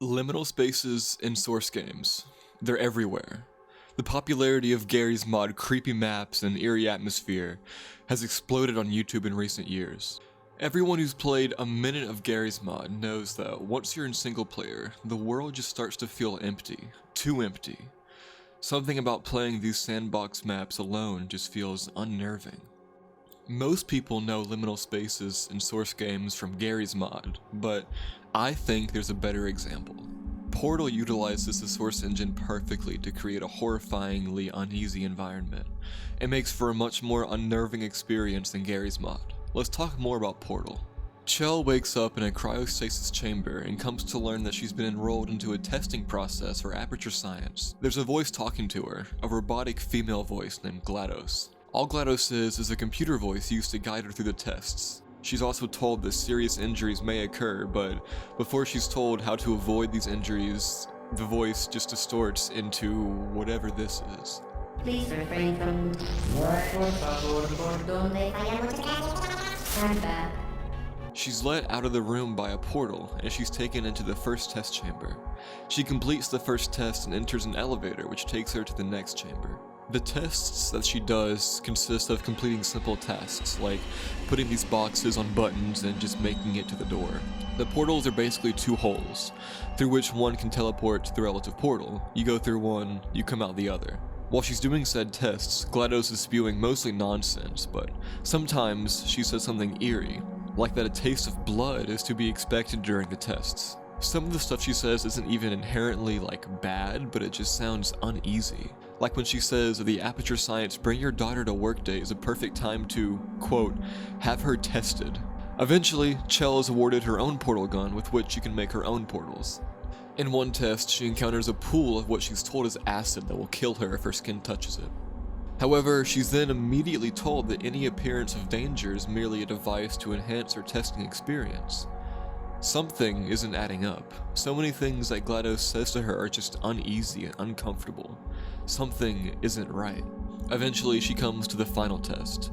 Liminal spaces in source games. They're everywhere. The popularity of Gary's mod creepy maps and eerie atmosphere has exploded on YouTube in recent years. Everyone who's played a minute of Gary's mod knows that once you're in single player, the world just starts to feel empty. Too empty. Something about playing these sandbox maps alone just feels unnerving. Most people know liminal spaces in source games from Gary's mod, but I think there's a better example. Portal utilizes the source engine perfectly to create a horrifyingly uneasy environment. It makes for a much more unnerving experience than Gary's mod. Let's talk more about Portal. Chell wakes up in a cryostasis chamber and comes to learn that she's been enrolled into a testing process for Aperture Science. There's a voice talking to her, a robotic female voice named GLaDOS. All GLaDOS is a computer voice used to guide her through the tests. She's also told that serious injuries may occur, but before she's told how to avoid these injuries, the voice just distorts into whatever this is. Please refrain from and back. She's let out of the room by a portal, and she's taken into the first test chamber. She completes the first test and enters an elevator, which takes her to the next chamber. The tests that she does consist of completing simple tasks, like putting these boxes on buttons and just making it to the door. The portals are basically two holes, through which one can teleport to the relative portal. You go through one, you come out the other. While she's doing said tests, GLaDOS is spewing mostly nonsense, but sometimes she says something eerie, like that a taste of blood is to be expected during the tests. Some of the stuff she says isn't even inherently bad, but it just sounds uneasy. Like when she says the Aperture Science Bring Your Daughter to Work Day is a perfect time to, quote, have her tested. Eventually, Chell is awarded her own portal gun with which she can make her own portals. In one test, she encounters a pool of what she's told is acid that will kill her if her skin touches it. However, she's then immediately told that any appearance of danger is merely a device to enhance her testing experience. Something isn't adding up. So many things that GLaDOS says to her are just uneasy and uncomfortable. Something isn't right. Eventually, she comes to the final test.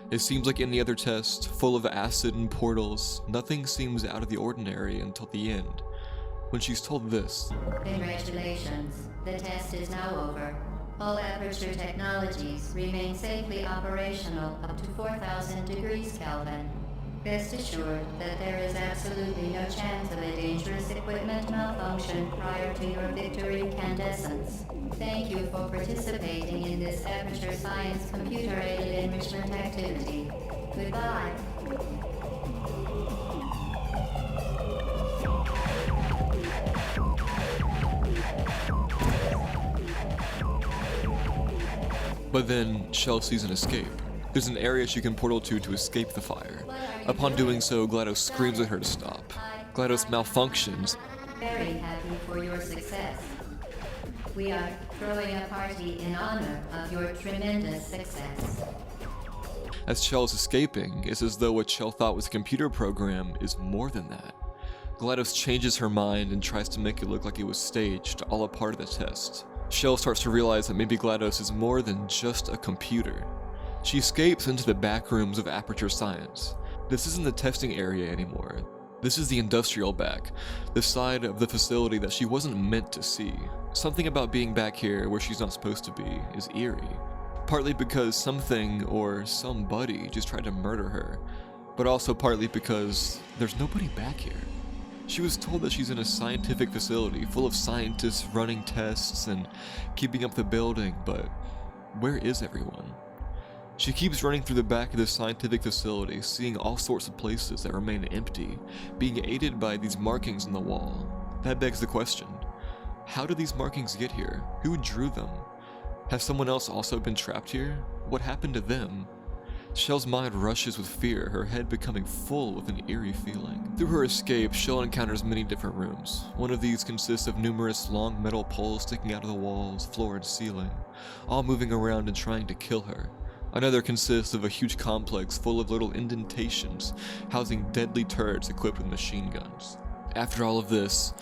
It seems like any other test, full of acid and portals. Nothing seems out of the ordinary until the end, when she's told this. Congratulations. The test is now over. All Aperture technologies remain safely operational up to 4,000 degrees Kelvin. Rest assured that there is absolutely no chance of a dangerous equipment malfunction prior to your victory incandescence. Thank you for participating in this Aperture Science computer-aided enrichment activity. Goodbye. But then, Chell sees an escape. There's an area she can portal to escape the fire. Upon doing so, GLaDOS screams at her to stop. GLaDOS malfunctions. Very happy for your success. We are throwing a party in honor of your tremendous success. As Chell's escaping, it's as though what Chell thought was a computer program is more than that. GLaDOS changes her mind and tries to make it look like it was staged, all a part of the test. Chell starts to realize that maybe GLaDOS is more than just a computer. She escapes into the back rooms of Aperture Science. This isn't the testing area anymore. This is the industrial back, the side of the facility that she wasn't meant to see. Something about being back here where she's not supposed to be is eerie. Partly because something or somebody just tried to murder her, but also partly because there's nobody back here. She was told that she's in a scientific facility full of scientists running tests and keeping up the building, but where is everyone? She keeps running through the back of the scientific facility, seeing all sorts of places that remain empty, being aided by these markings on the wall. That begs the question, how did these markings get here? Who drew them? Has someone else also been trapped here? What happened to them? Chell's mind rushes with fear, her head becoming full with an eerie feeling. Through her escape, Chell encounters many different rooms. One of these consists of numerous long metal poles sticking out of the walls, floor, and ceiling, all moving around and trying to kill her. Another consists of a huge complex full of little indentations, housing deadly turrets equipped with machine guns. After all of this,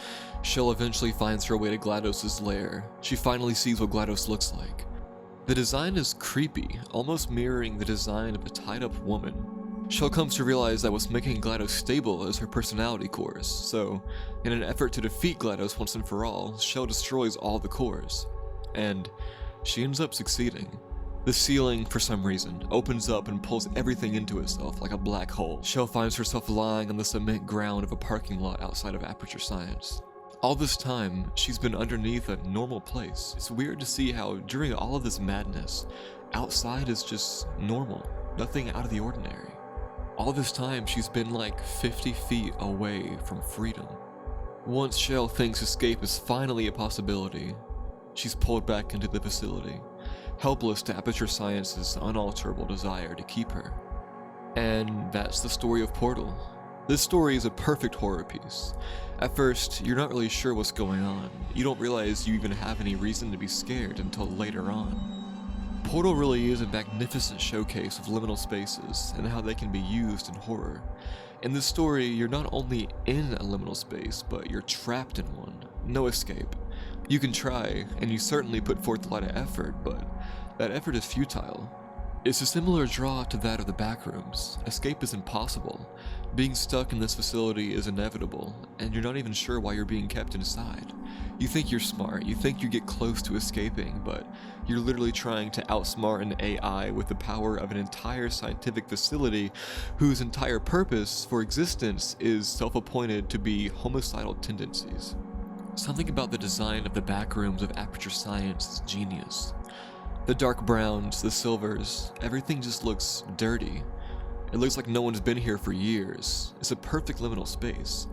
Chell eventually finds her way to GLaDOS' lair. She finally sees what GLaDOS looks like. The design is creepy, almost mirroring the design of a tied-up woman. Shell comes to realize that what's making GLaDOS stable is her personality cores, so in an effort to defeat GLaDOS once and for all, Shell destroys all the cores. And she ends up succeeding. The ceiling, for some reason, opens up and pulls everything into itself like a black hole. Shell finds herself lying on the cement ground of a parking lot outside of Aperture Science. All this time, she's been underneath a normal place. It's weird to see how, during all of this madness, outside is just normal, nothing out of the ordinary. All this time, she's been like 50 feet away from freedom. Once Shell thinks escape is finally a possibility, she's pulled back into the facility, helpless to Aperture Science's unalterable desire to keep her. And that's the story of Portal. This story is a perfect horror piece. At first, you're not really sure what's going on. You don't realize you even have any reason to be scared until later on. Portal really is a magnificent showcase of liminal spaces and how they can be used in horror. In this story, you're not only in a liminal space, but you're trapped in one. No escape. You can try, and you certainly put forth a lot of effort, but that effort is futile. It's a similar draw to that of the backrooms. Escape is impossible. Being stuck in this facility is inevitable, and you're not even sure why you're being kept inside. You think you're smart, you think you get close to escaping, but you're literally trying to outsmart an AI with the power of an entire scientific facility whose entire purpose for existence is self-appointed to be homicidal tendencies. Something about the design of the backrooms of Aperture Science is genius. The dark browns, the silvers, everything just looks dirty. It looks like no one's been here for years. It's a perfect liminal space,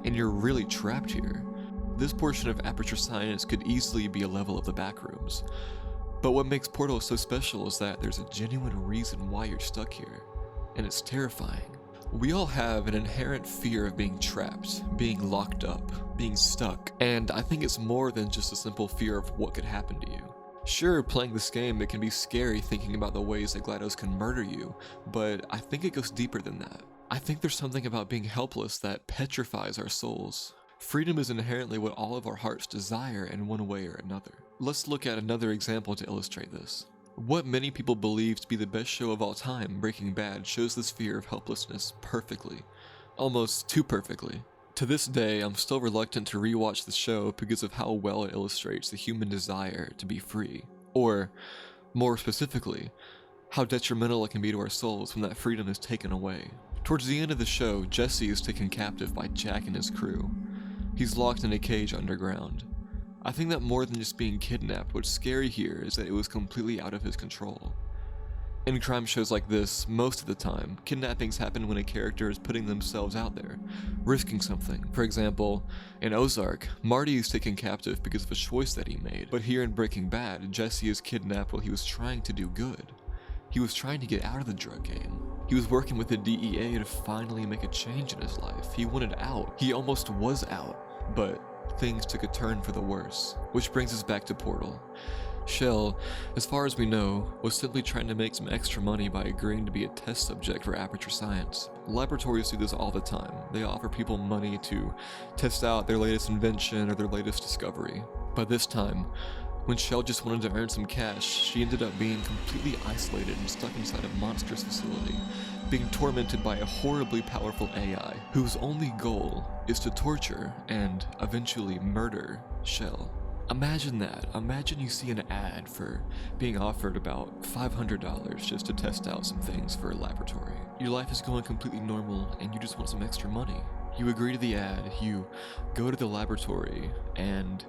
and you're really trapped here. This portion of Aperture Science could easily be a level of the backrooms. But what makes Portal so special is that there's a genuine reason why you're stuck here, and it's terrifying. We all have an inherent fear of being trapped, being locked up, being stuck, and I think it's more than just a simple fear of what could happen to you. Sure, playing this game, it can be scary thinking about the ways that GLaDOS can murder you, but I think it goes deeper than that. I think there's something about being helpless that petrifies our souls. Freedom is inherently what all of our hearts desire in one way or another. Let's look at another example to illustrate this. What many people believe to be the best show of all time, Breaking Bad, shows this fear of helplessness perfectly. Almost too perfectly. To this day, I'm still reluctant to rewatch the show because of how well it illustrates the human desire to be free. Or, more specifically, how detrimental it can be to our souls when that freedom is taken away. Towards the end of the show, Jesse is taken captive by Jack and his crew. He's locked in a cage underground. I think that more than just being kidnapped, what's scary here is that it was completely out of his control. In crime shows like this, most of the time, kidnappings happen when a character is putting themselves out there, risking something. For example, in Ozark, Marty is taken captive because of a choice that he made. But here in Breaking Bad, Jesse is kidnapped while he was trying to do good. He was trying to get out of the drug game. He was working with the DEA to finally make a change in his life. He wanted out. He almost was out, but things took a turn for the worse. Which brings us back to Portal. Shell, as far as we know, was simply trying to make some extra money by agreeing to be a test subject for Aperture Science. Laboratories do this all the time. They offer people money to test out their latest invention or their latest discovery. By this time, when Shell just wanted to earn some cash, she ended up being completely isolated and stuck inside a monstrous facility, being tormented by a horribly powerful AI, whose only goal is to torture and eventually murder Shell. Imagine that. Imagine you see an ad for being offered about $500 just to test out some things for a laboratory. Your life is going completely normal and you just want some extra money. You agree to the ad, you go to the laboratory, and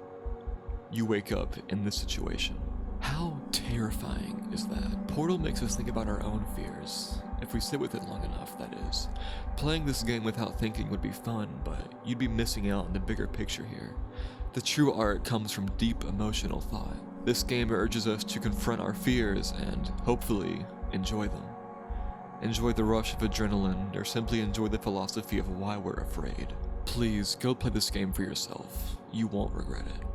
you wake up in this situation. How terrifying is that? Portal makes us think about our own fears. If we sit with it long enough, that is. Playing this game without thinking would be fun, but you'd be missing out on the bigger picture here. The true art comes from deep emotional thought. This game urges us to confront our fears and, hopefully, enjoy them. Enjoy the rush of adrenaline, or simply enjoy the philosophy of why we're afraid. Please, go play this game for yourself. You won't regret it.